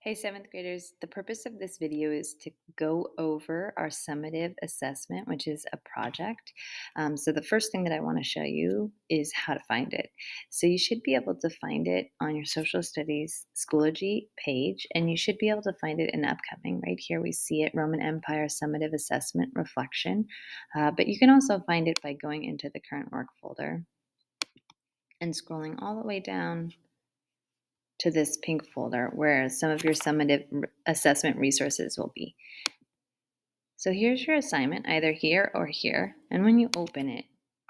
Hey, seventh graders, the purpose of this video is to go over our summative assessment, which is a project. So the first thing that I want to show you is how to find it. So you should be able to find it on your social studies Schoology page, and you should be able to find it in upcoming. Right here we see it, Roman Empire Summative Assessment Reflection. But you can also find it by going into the current work folder and scrolling all the way down to this pink folder where some of your summative assessment resources will be. So here's your assignment, either here or here. And when you open it,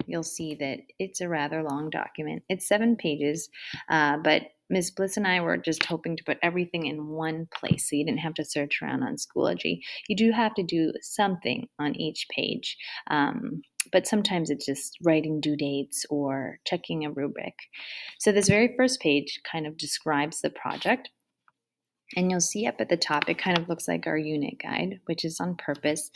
you'll see that it's a rather long document. It's 7 pages, but Ms. Bliss and I were just hoping to put everything in one place so you didn't have to search around on Schoology. You do have to do something on each page, but sometimes it's just writing due dates or checking a rubric. So this very first page kind of describes the project. And you'll see up at the top, it kind of looks like our unit guide, which is on purpose,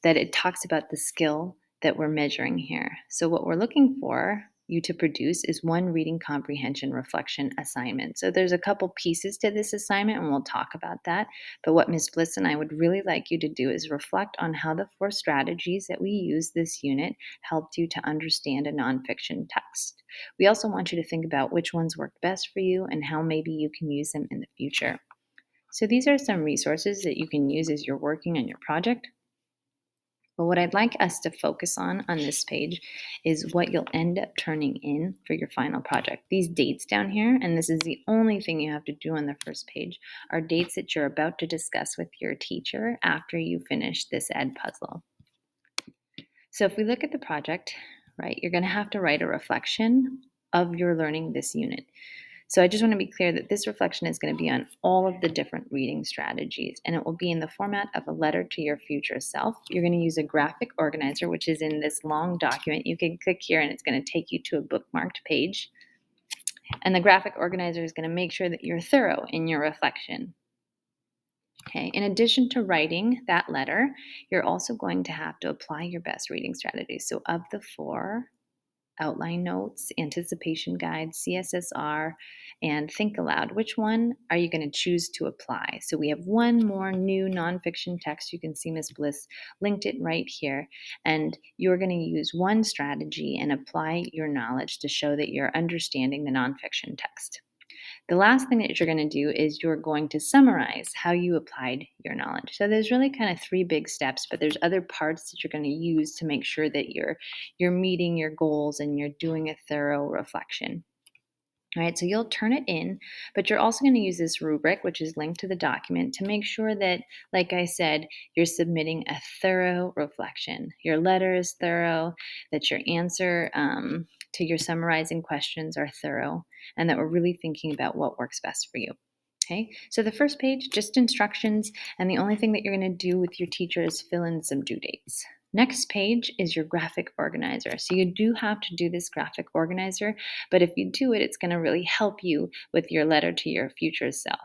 that it talks about the skill that we're measuring here. So what we're looking for you to produce is one reading comprehension reflection assignment. So there's a couple pieces to this assignment, and we'll talk about that. But what Ms. Bliss and I would really like you to do is reflect on how the 4 strategies that we use this unit helped you to understand a nonfiction text. We also want you to think about which ones worked best for you and how maybe you can use them in the future. So these are some resources that you can use as you're working on your project. But what I'd like us to focus on this page is what you'll end up turning in for your final project. These dates down here, and this is the only thing you have to do on the first page, are dates that you're about to discuss with your teacher after you finish this ed puzzle. So if we look at the project, right, you're going to have to write a reflection of your learning this unit. So I just want to be clear that this reflection is going to be on all of the different reading strategies, and it will be in the format of a letter to your future self. You're going to use a graphic organizer, which is in this long document. You can click here and it's going to take you to a bookmarked page. And the graphic organizer is going to make sure that you're thorough in your reflection. Okay. In addition to writing that letter, you're also going to have to apply your best reading strategies. So of the 4, outline notes, anticipation guide, CSSR, and think aloud. Which one are you going to choose to apply? So we have one more new nonfiction text. You can see Ms. Bliss linked it right here. And you're going to use one strategy and apply your knowledge to show that you're understanding the nonfiction text. The last thing that you're going to do is you're going to summarize how you applied your knowledge. So there's really kind of 3 big steps, but there's other parts that you're going to use to make sure that you're meeting your goals and you're doing a thorough reflection. All right, so you'll turn it in, but you're also going to use this rubric, which is linked to the document, to make sure that, like I said, you're submitting a thorough reflection. Your letter is thorough, that your answer to your summarizing questions are thorough, and that we're really thinking about what works best for you. Okay, so the first page, just instructions, and the only thing that you're going to do with your teacher is fill in some due dates. Next page is your graphic organizer. So you do have to do this graphic organizer, but if you do it, it's going to really help you with your letter to your future self.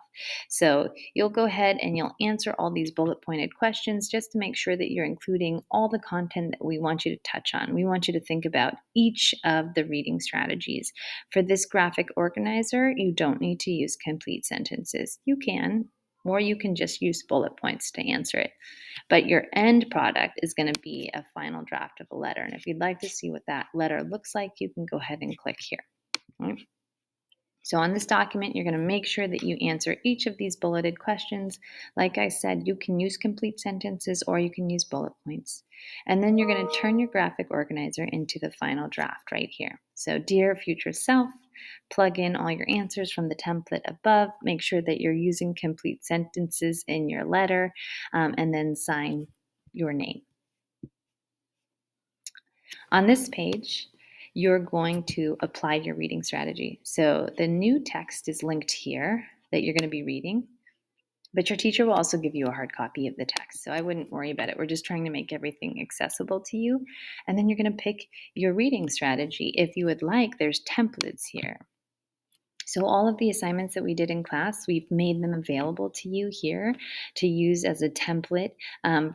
So you'll go ahead and you'll answer all these bullet pointed questions just to make sure that you're including all the content that we want you to touch on. We want you to think about each of the reading strategies. For this graphic organizer, you don't need to use complete sentences. You can, or you can just use bullet points to answer it. But your end product is going to be a final draft of a letter. And if you'd like to see what that letter looks like, you can go ahead and click here. Right? So on this document, you're going to make sure that you answer each of these bulleted questions. Like I said, you can use complete sentences or you can use bullet points. And then you're going to turn your graphic organizer into the final draft right here. So dear future self, plug in all your answers from the template above. Make sure that you're using complete sentences in your letter, and then sign your name. On this page, you're going to apply your reading strategy. So the new text is linked here that you're going to be reading, but your teacher will also give you a hard copy of the text. So I wouldn't worry about it. We're just trying to make everything accessible to you. And then you're going to pick your reading strategy. If you would like, there's templates here. So all of the assignments that we did in class, we've made them available to you here to use as a template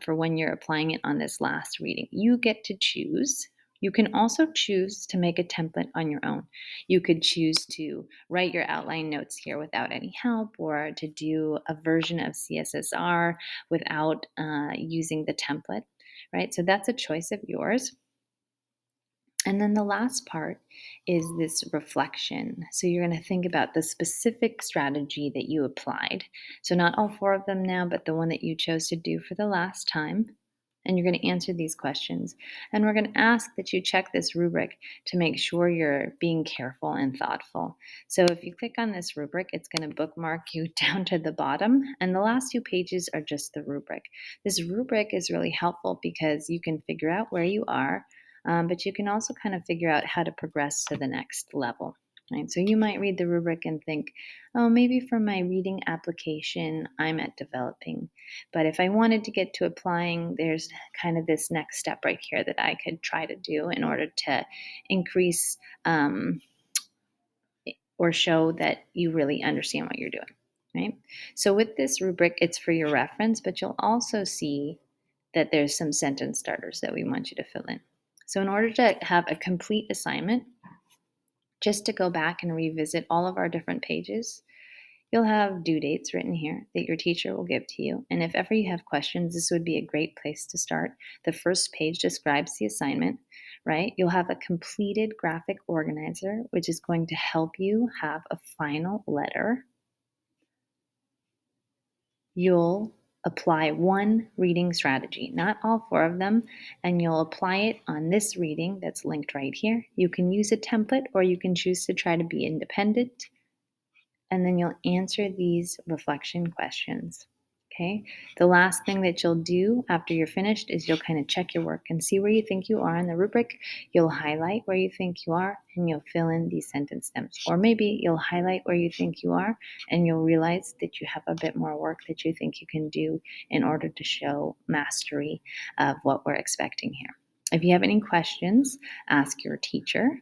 for when you're applying it on this last reading. You get to choose You can also choose to make a template on your own. You could choose to write your outline notes here without any help, or to do a version of CSSR without using the template, right? So that's a choice of yours. And then the last part is this reflection. So you're going to think about the specific strategy that you applied. So, not all four of them now, but the one that you chose to do for the last time. And you're going to answer these questions. And we're going to ask that you check this rubric to make sure you're being careful and thoughtful. So, if you click on this rubric, it's going to bookmark you down to the bottom. And the last two pages are just the rubric. This rubric is really helpful because you can figure out where you are, but you can also kind of figure out how to progress to the next level. Right? So you might read the rubric and think, oh, maybe for my reading application, I'm at developing. But if I wanted to get to applying, there's kind of this next step right here that I could try to do in order to increase or show that you really understand what you're doing. Right? So with this rubric, it's for your reference, but you'll also see that there's some sentence starters that we want you to fill in. So in order to have a complete assignment, just to go back and revisit all of our different pages, you'll have due dates written here that your teacher will give to you. And if ever you have questions, this would be a great place to start. The first page describes the assignment, right? You'll have a completed graphic organizer, which is going to help you have a final letter. You'll apply one reading strategy, not all four of them, and you'll apply it on this reading that's linked right here. You can use a template or you can choose to try to be independent, and then you'll answer these reflection questions. Okay, the last thing that you'll do after you're finished is you'll kind of check your work and see where you think you are in the rubric. You'll highlight where you think you are and you'll fill in these sentence stems. Or maybe you'll highlight where you think you are and you'll realize that you have a bit more work that you think you can do in order to show mastery of what we're expecting here. If you have any questions, ask your teacher.